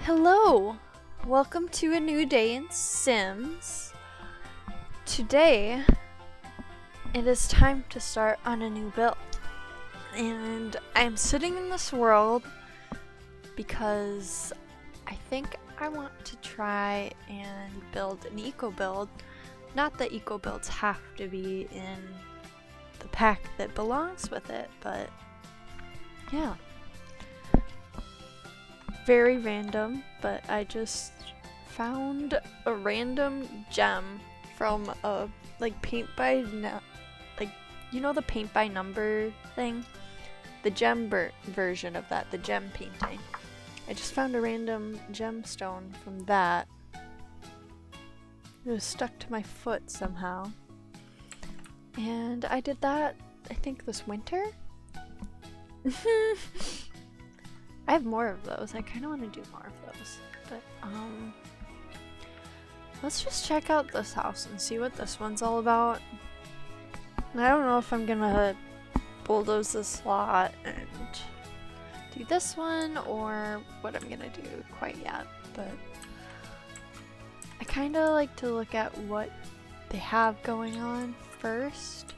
Hello! Welcome to a new day in Sims. Today, it is time to start on a new build. And I'm sitting in this world because I think I want to try and build an eco build. Not that eco builds have to be in the pack that belongs with it, but yeah. Very random, but I just found a random gem from a paint by the paint by number thing, the gem version of that, the gem painting. I just found a random gemstone from that. It was stuck to my foot somehow, and I did that I think this winter. I have more of those. I kind of want to do more of those. But, let's just check out this house and see what this one's all about. I don't know if I'm gonna bulldoze this lot and do this one or what I'm gonna do quite yet. But I kind of like to look at what they have going on first.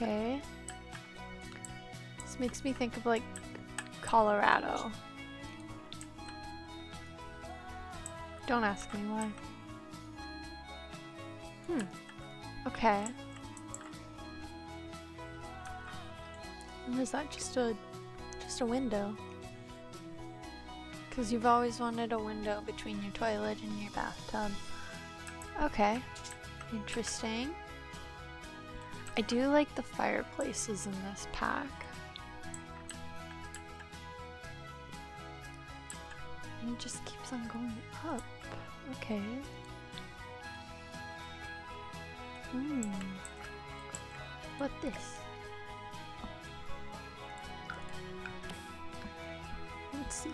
Okay. This makes me think of Colorado. Don't ask me why. Okay. And is that just a window? Because you've always wanted a window between your toilet and your bathtub. Okay. Interesting. I do like the fireplaces in this pack. And it just keeps on going up. Okay. What this? Let's see.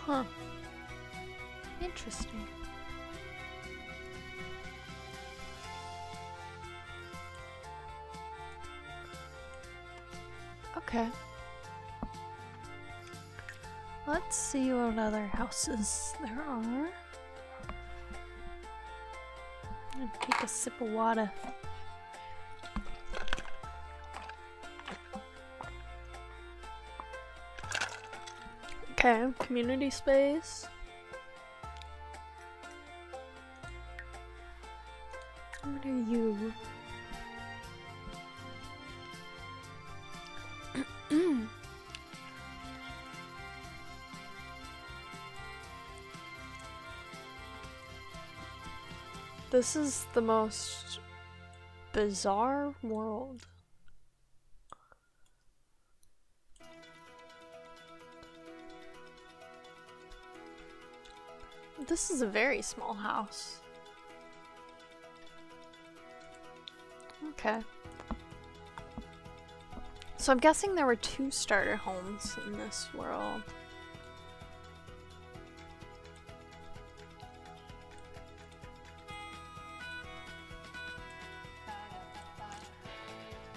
Huh. Interesting. Okay. Let's see what other houses there are. I'm gonna take a sip of water. Okay, community space. What are you? This is the most bizarre world. This is a very small house. Okay. So I'm guessing there were 2 starter homes in this world.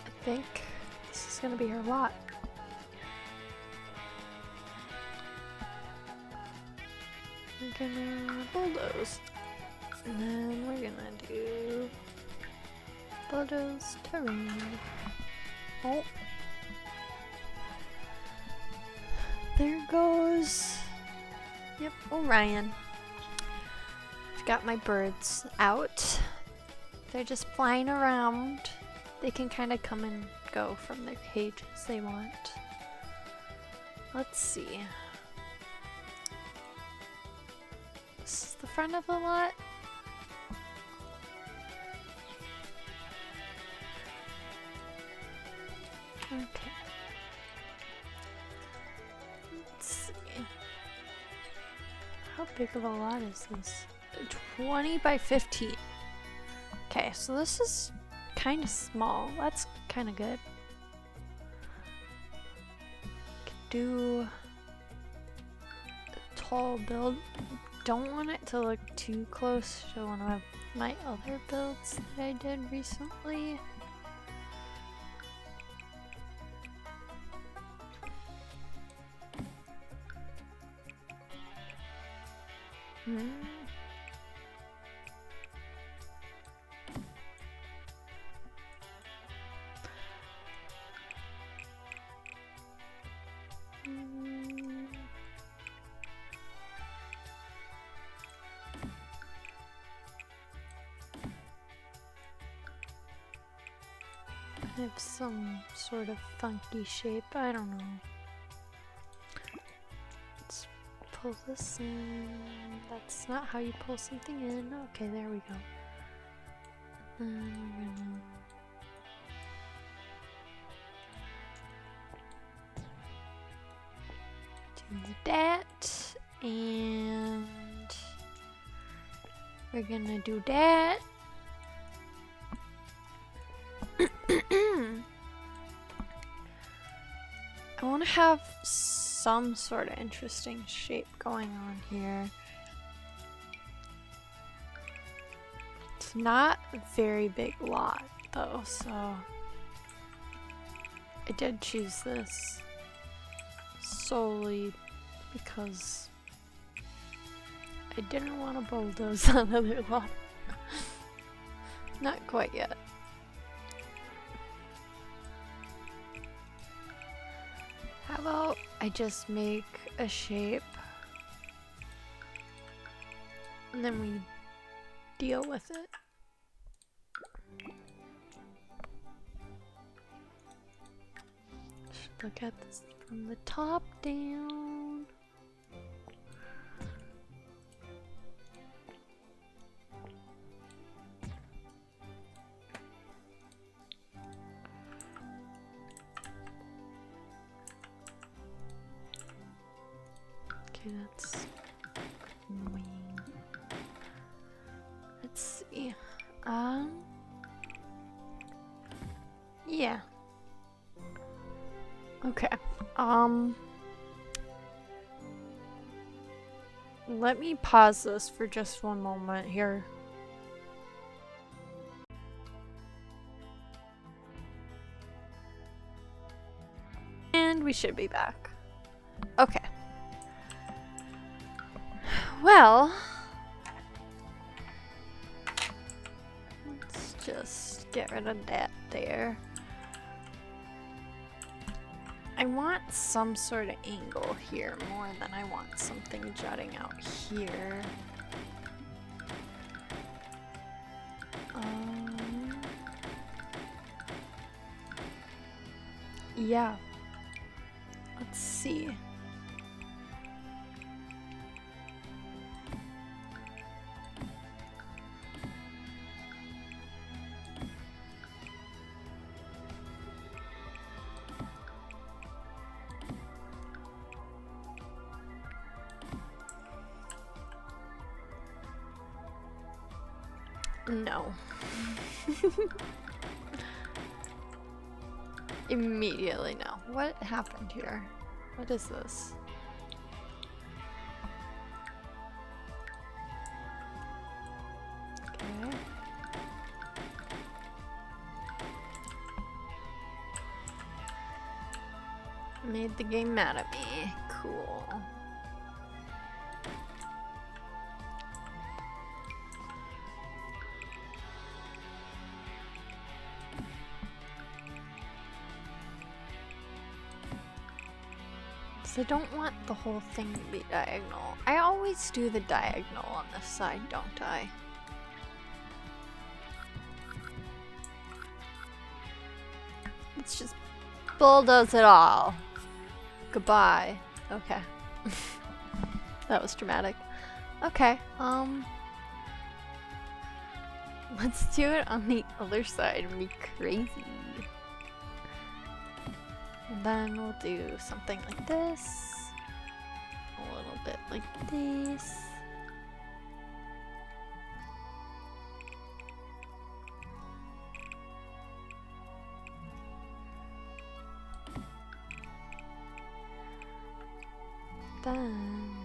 I think this is gonna be her lot. We're gonna bulldoze. And then we're gonna do bulldoze terrain. Oh. There goes. Yep, Orion. I've got my birds out. They're just flying around. They can kind of come and go from their cage as they want. Let's see. This is the front of the lot. Okay. Let's see. How big of a lot is this? 20 by 15. Okay, so this is kind of small. That's kind of good. Could do a tall build. don't want it to look too close to one of my other builds that I did recently. I have some sort of funky shape, I don't know. Let's pull this in. That's not how you pull something in. Okay, there we go. And then we're gonna do that, and we're gonna do that. I want to have some sort of interesting shape going on here. It's not a very big lot though, so I did choose this solely because I didn't want to bulldoze another lot. Not quite yet. How about I just make a shape and then we deal with it. Should look at this from the top down. Okay, that's annoying. Let's see. Yeah. Okay. Let me pause this for just one moment here. And we should be back. Okay. Well, let's just get rid of that there. I want some sort of angle here more than I want something jutting out here. Yeah. Let's see. No. Immediately no. What happened here? What is this? Okay. Made the game mad at me. Cool. I don't want the whole thing to be diagonal. I always do the diagonal on this side, don't I? Let's just bulldoze it all. Goodbye. Okay. That was dramatic. Okay, let's do it on the other side and be crazy. And then we'll do something like this. A little bit like this. Then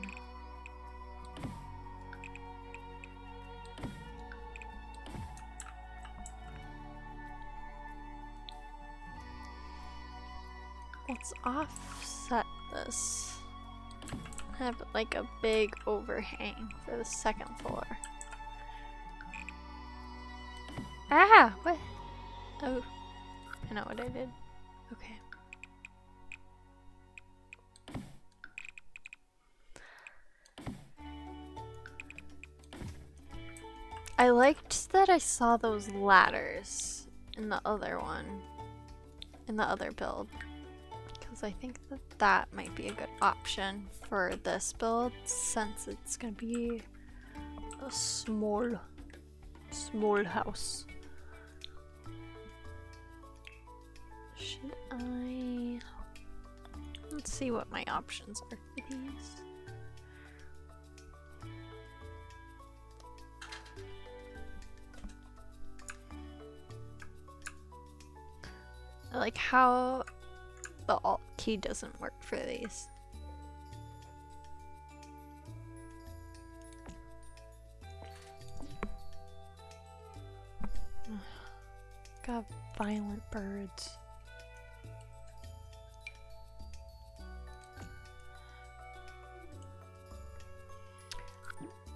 offset this. Have like a big overhang for the second floor. Ah! What? Oh. I know what I did. Okay. I liked that I saw those ladders in the other one. In the other build. Because I think that that might be a good option for this build since it's gonna be a small house. Should I... Let's see what my options are for these. I like how the Alt key doesn't work for these. Got violent birds.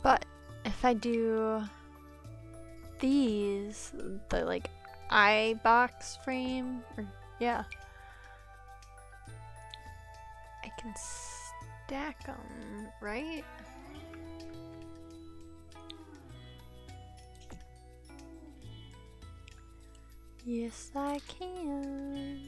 But if I do these, the like eye box frame, or yeah, I can stack them, right? Yes, I can.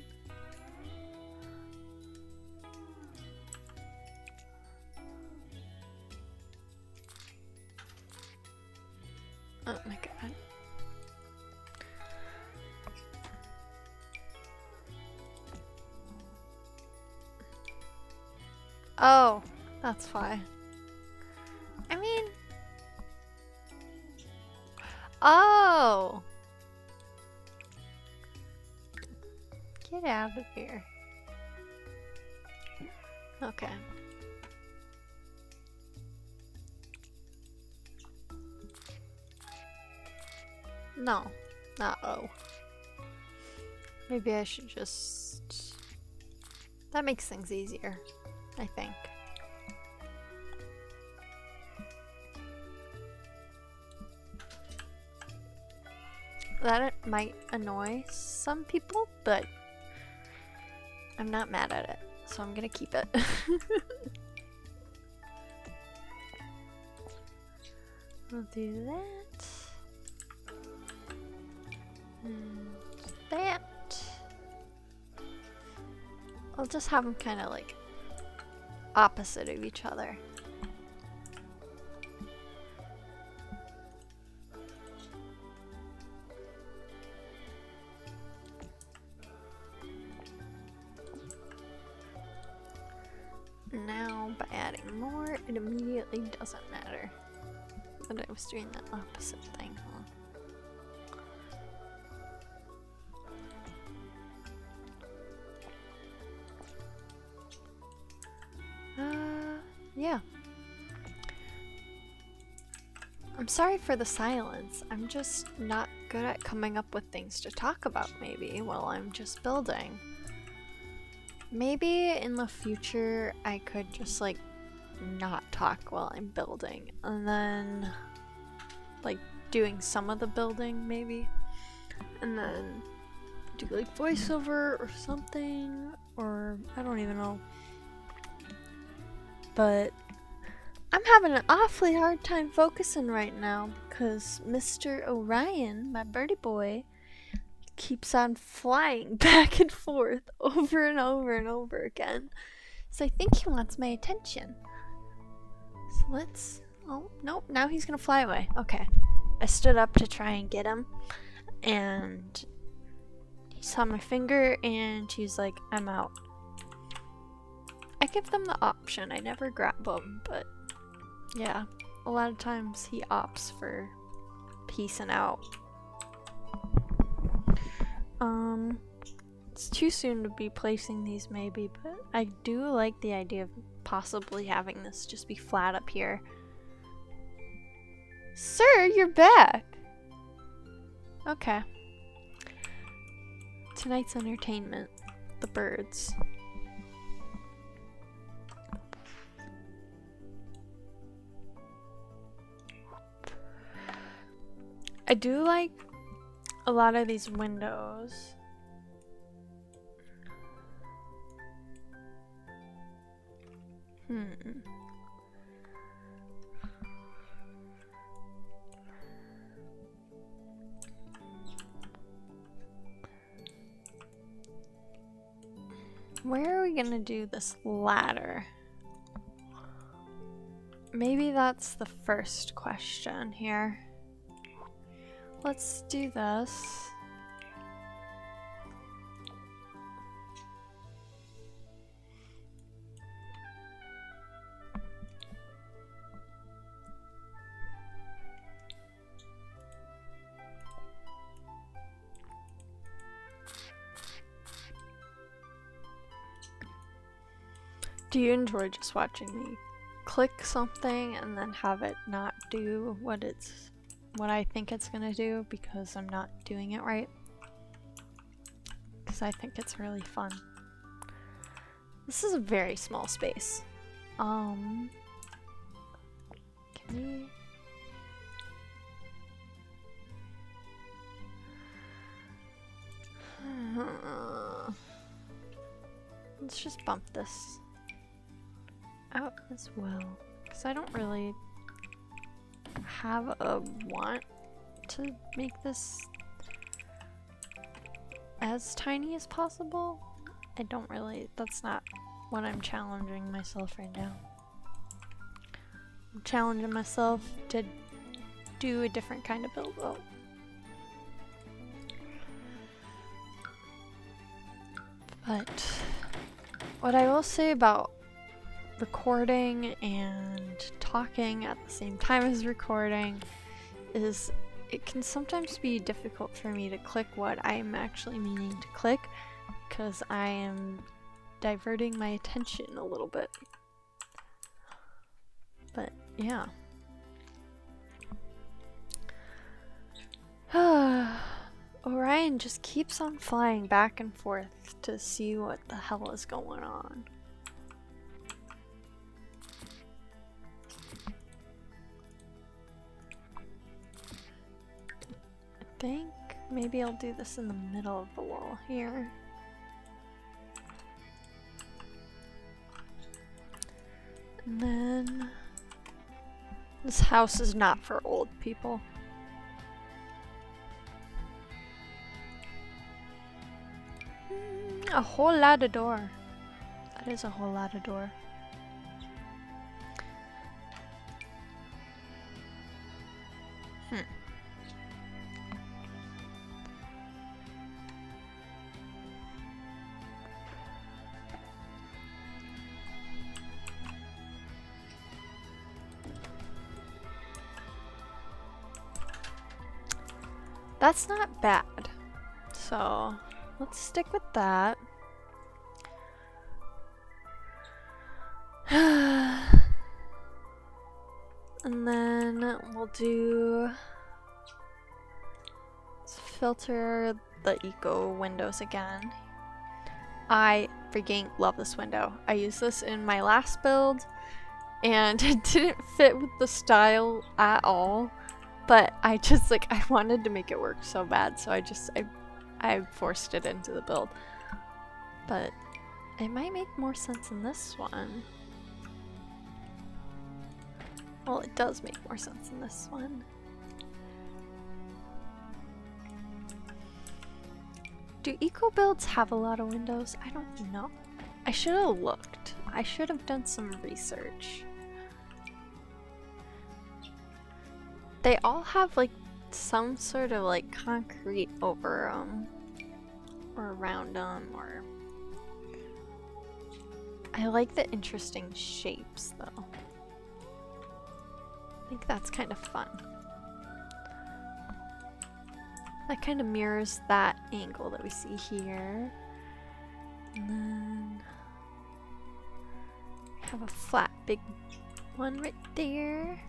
Oh my god. Oh, that's why. I mean... Oh! Get out of here. Okay. No, not O. Maybe I should just... That makes things easier, I think. That might annoy some people, but I'm not mad at it, so I'm gonna keep it. I'll do that. And that. I'll just have them kind of like opposite of each other. Now, by adding more, it immediately doesn't matter that I was doing the opposite thing, huh? Yeah. I'm sorry for the silence. I'm just not good at coming up with things to talk about, maybe, while I'm just building. Maybe in the future I could just like not talk while I'm building and then like doing some of the building maybe and then do like voiceover or something, or I don't even know. But I'm having an awfully hard time focusing right now because Mr. Orion, my birdie boy, keeps on flying back and forth over and over and over again. So I think he wants my attention. So let's... Oh, nope, now he's gonna fly away. Okay. I stood up to try and get him, and he saw my finger and he's like, I'm out. I give them the option. I never grab them, but yeah, a lot of times he opts for peacing out. It's too soon to be placing these maybe, but I do like the idea of possibly having this just be flat up here. Sir, you're back! Okay. Tonight's entertainment. The birds. do like a lot of these windows. Where are we gonna do this ladder? Maybe that's the first question here. Let's do this. Do you enjoy just watching me click something and then have it not do what I think it's gonna do because I'm not doing it right? Because I think it's really fun. This is a very small space. Can we... Let's just bump this out as well, because I don't really have a want to make this as tiny as possible. I don't really, that's not what I'm challenging myself right now. I'm challenging myself to do a different kind of build though. But what I will say about recording and talking at the same time as recording is it can sometimes be difficult for me to click what I'm actually meaning to click because I am diverting my attention a little bit. But yeah. Orion just keeps on flying back and forth to see what the hell is going on. I think maybe I'll do this in the middle of the wall here. And then this house is not for old people. A whole lot of door. That is a whole lot of door. That's not bad. So let's stick with that. And then we'll do, let's filter the eco windows again. I freaking love this window. I used this in my last build and it didn't fit with the style at all, but I just like, I wanted to make it work so bad, so I forced it into the build. But it might make more sense in this one. Well, it does make more sense in this one. Do eco builds have a lot of windows? I don't know. I should have looked. I should have done some research. They all have like some sort of like concrete over them or around them, or I like the interesting shapes though. I think that's kind of fun. That kind of mirrors that angle that we see here. And then we have a flat big one right there.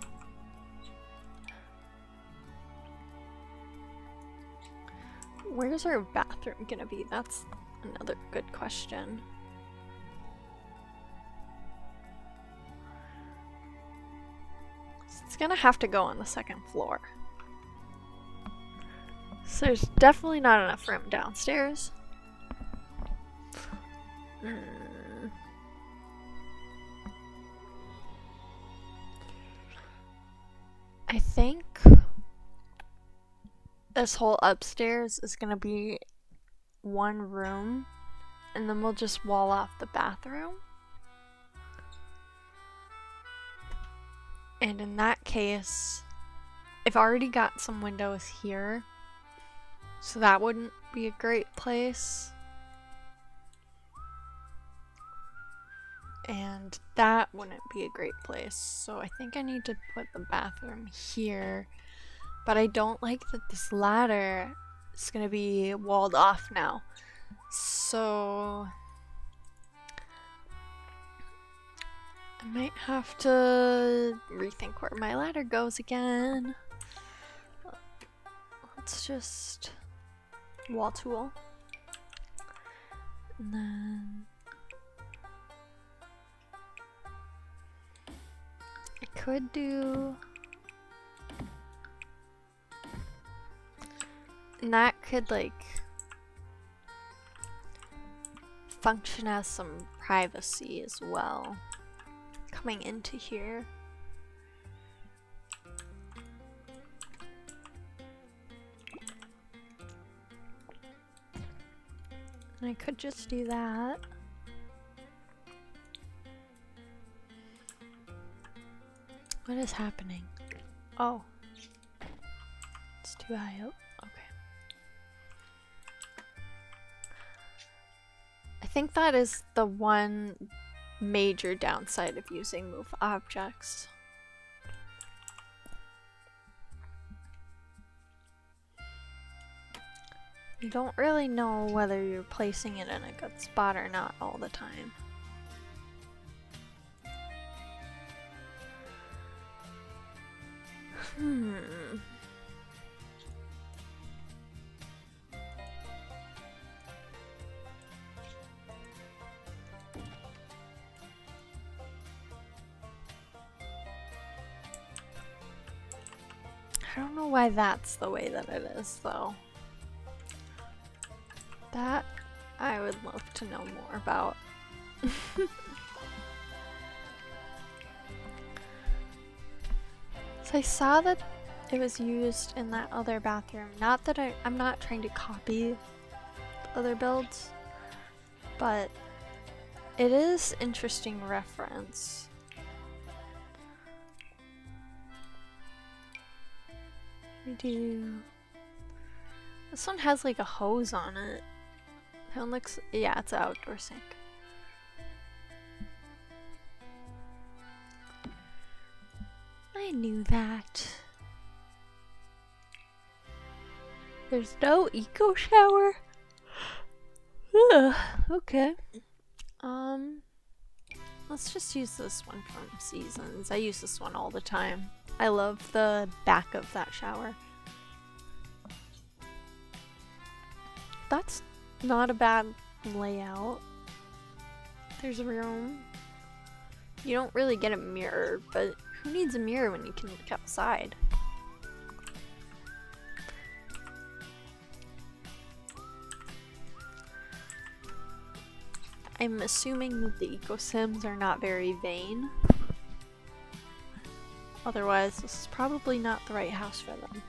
Where's our bathroom gonna be? That's another good question. It's gonna have to go on the second floor. So there's definitely not enough room downstairs. I think this whole upstairs is gonna be one room, and then we'll just wall off the bathroom. And in that case, I've already got some windows here, so that wouldn't be a great place. And that wouldn't be a great place, so I think I need to put the bathroom here. But I don't like that this ladder is gonna be walled off now. So I might have to rethink where my ladder goes again. Let's just wall tool. And then I could do, and that could like function as some privacy as well, coming into here. And I could just do that. What is happening? Oh. It's too high up. Okay. I think that is the one major downside of using move objects. You don't really know whether you're placing it in a good spot or not all the time. I don't know why that's the way that it is, though. That I would love to know more about. So I saw that it was used in that other bathroom. Not that I'm not trying to copy other builds, but it is interesting reference. We do. This one has like a hose on it. That one looks, yeah, it's an outdoor sink. I knew that. There's no eco shower. Ugh, okay. Let's just use this one from Seasons. I use this one all the time. I love the back of that shower. That's not a bad layout. There's a room. You don't really get a mirror, but who needs a mirror when you can look outside? I'm assuming that the eco-sims are not very vain. Otherwise, this is probably not the right house for them.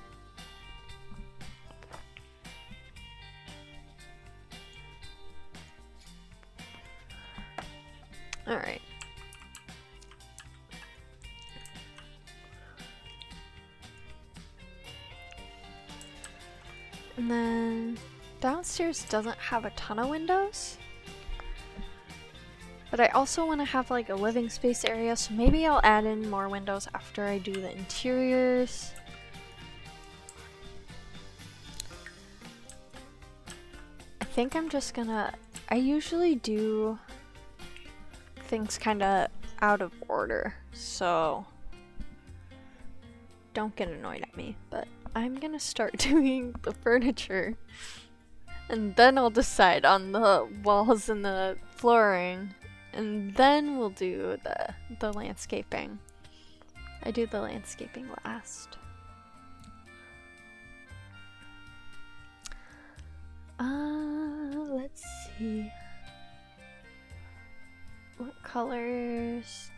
Alright. And then downstairs doesn't have a ton of windows. But I also want to have like a living space area, so maybe I'll add in more windows after I do the interiors. I think I'm just gonna, I usually do things kind of out of order, so don't get annoyed at me, but I'm gonna start doing the furniture and then I'll decide on the walls and the flooring. And then we'll do the landscaping. I do the landscaping last. Let's see. What colors?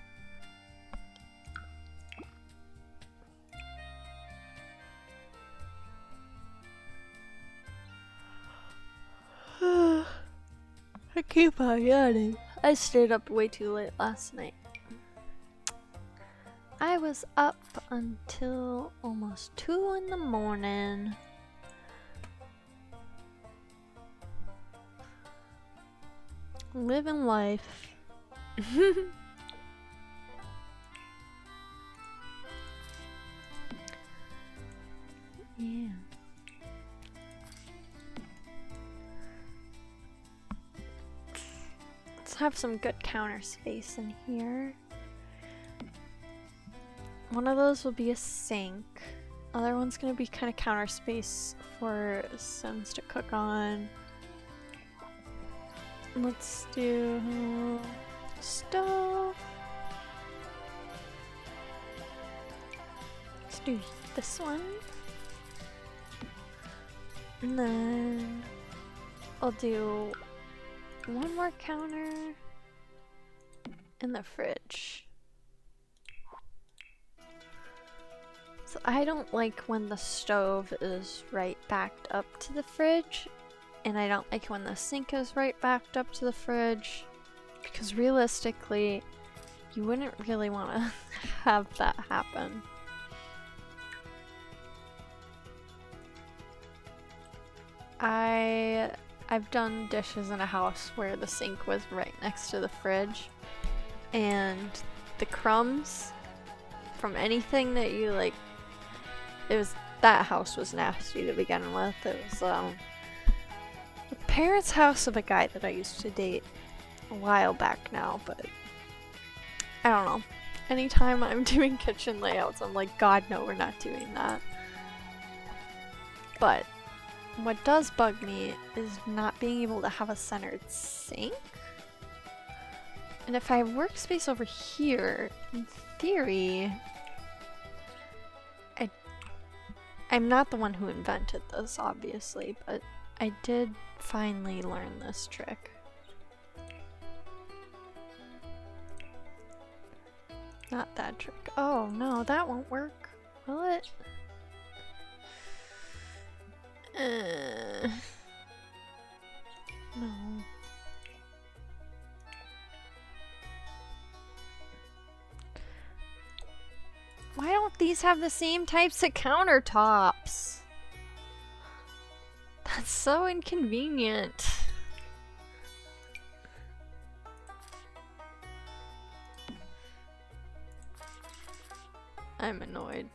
I keep on yawning. I stayed up way too late last night. I was up until almost 2 in the morning. Living life. Yeah. Let's have some good counter space in here. One of those will be a sink. Other one's gonna be kind of counter space for Sims to cook on. Let's do stove. Let's do this one. And then I'll do one more counter in the fridge. So I don't like when the stove is right backed up to the fridge, and I don't like when the sink is right backed up to the fridge, because realistically, you wouldn't really want to have that happen. I've done dishes in a house where the sink was right next to the fridge, and the crumbs from anything that you like, that house was nasty to begin with. It was the parents' house of a guy that I used to date a while back now, but I don't know. Anytime I'm doing kitchen layouts, I'm like, God, no, we're not doing that. But what does bug me is not being able to have a centered sink. And if I have workspace over here, in theory, I'm not the one who invented this, obviously, but I did finally learn this trick. Not that trick. Oh no, that won't work. Will it? No. Why don't these have the same types of countertops? That's so inconvenient. I'm annoyed.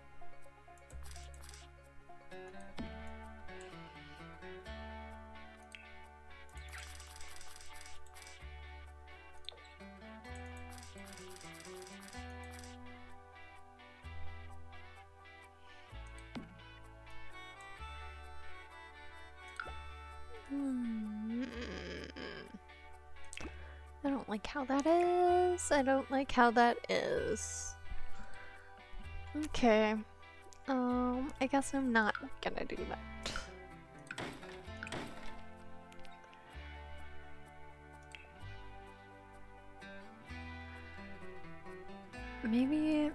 I don't like how that is. I don't like how that is. Okay. I guess I'm not gonna do that. Maybe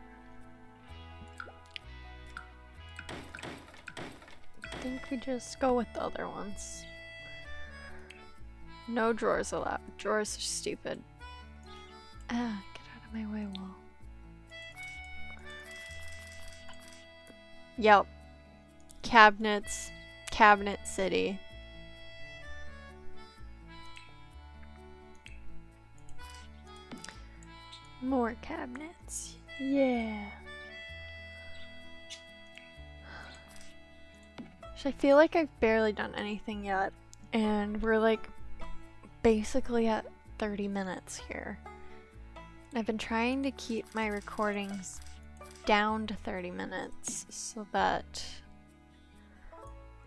I think we just go with the other ones. No drawers allowed. Drawers are stupid. Ah, get out of my way, wall. Yep. Cabinets. Cabinet City. More cabinets. Yeah. I feel like I've barely done anything yet, and we're like basically at 30 minutes here. I've been trying to keep my recordings down to 30 minutes so that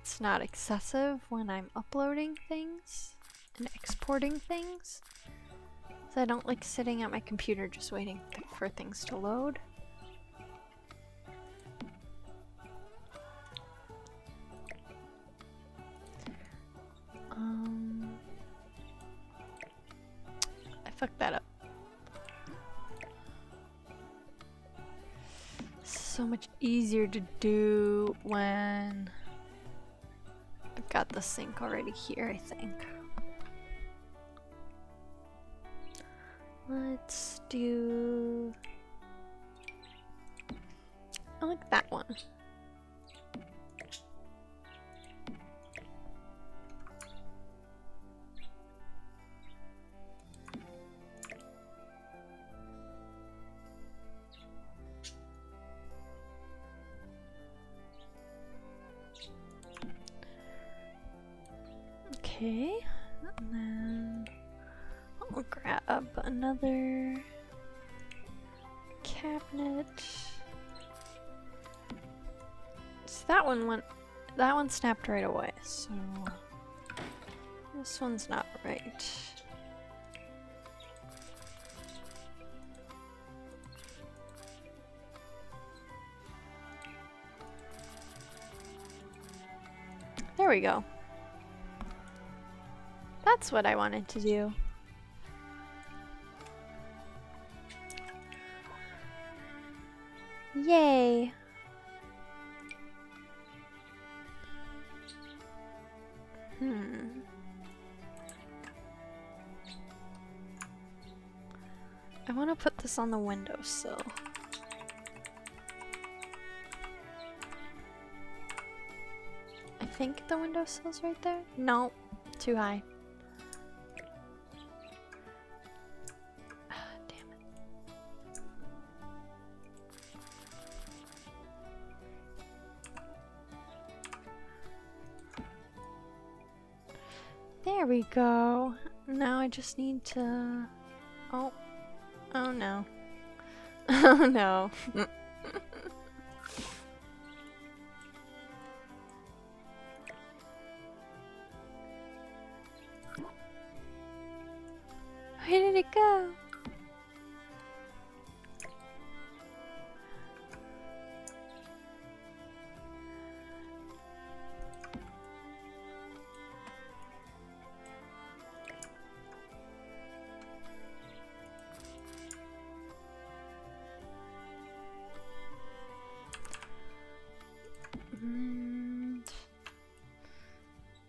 it's not excessive when I'm uploading things and exporting things. So I don't like sitting at my computer just waiting for things to load. fucked that up. So much easier to do when I've got the sink already here, I think. Let's do... I like that one. Okay, and then I'll grab another cabinet. So that one snapped right away, so this one's not right. There we go. That's what I wanted to do. Yay! I want to put this on the windowsill. I think the windowsill's right there? No, too high. There we go. Now I just need to... Oh. Oh no. Oh no. Where did it go?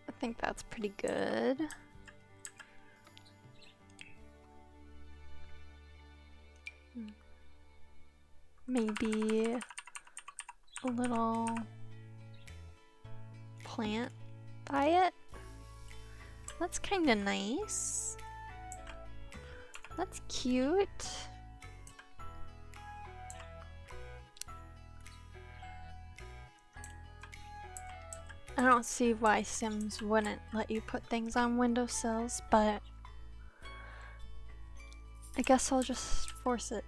I think that's pretty good. Maybe a little plant by it. That's kind of nice. That's cute. I don't see why Sims wouldn't let you put things on windowsills, but I guess I'll just force it.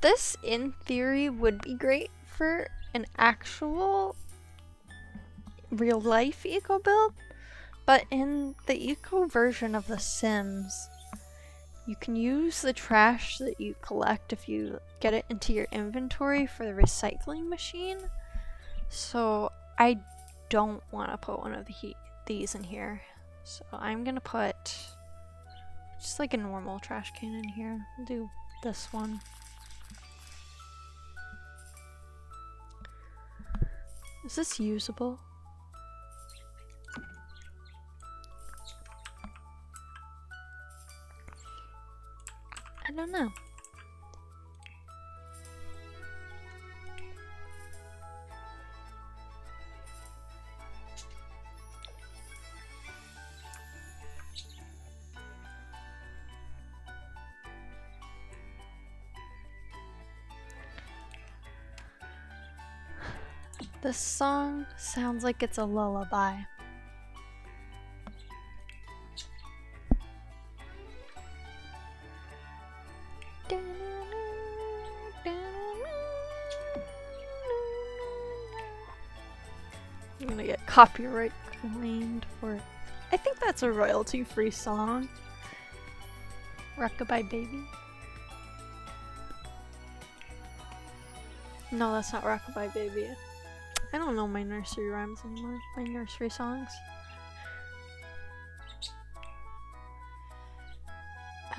This, in theory, would be great for an actual real-life eco build, but in the eco version of The Sims, you can use the trash that you collect if you get it into your inventory for the recycling machine. So I don't want to put one of these in here. So I'm gonna put just like a normal trash can in here. I'll do this one. Is this usable? I don't know. This song sounds like it's a lullaby. I'm gonna get copyright claimed for it. I think that's a royalty-free song. Rockabye Baby. No, that's not Rockabye Baby. I don't know my nursery rhymes anymore. My nursery songs.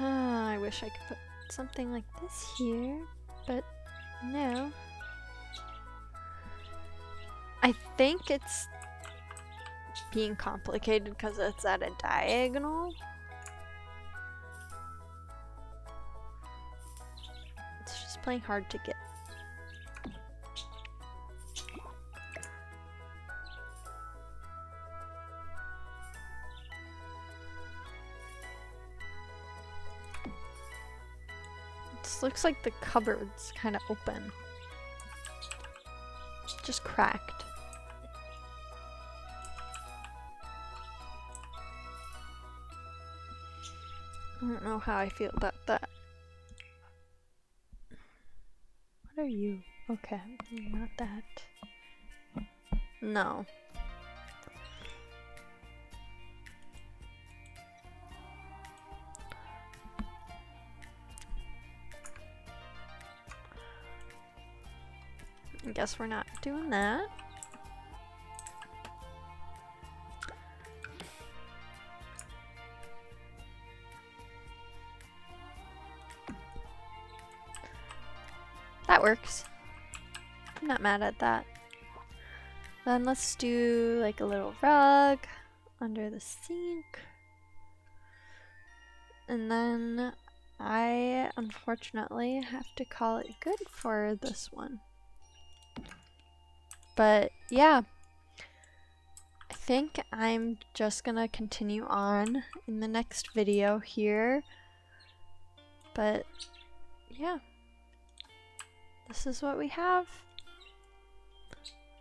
I wish I could put something like this here, but no. I think it's being complicated because it's at a diagonal. It's just playing hard to get. This looks like the cupboard's kind of open. Just cracked. I don't know how I feel about that. What are you? Okay, not that. No. I guess we're not doing that. That works. I'm not mad at that. Then let's do like a little rug under the sink. And then I unfortunately have to call it good for this one. But yeah, I think I'm just gonna continue on in the next video here. But yeah, this is what we have.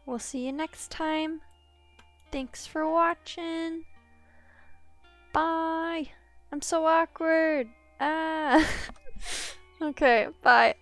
We'll see you next time. Thanks for watching. Bye. I'm so awkward. Ah. Okay, bye.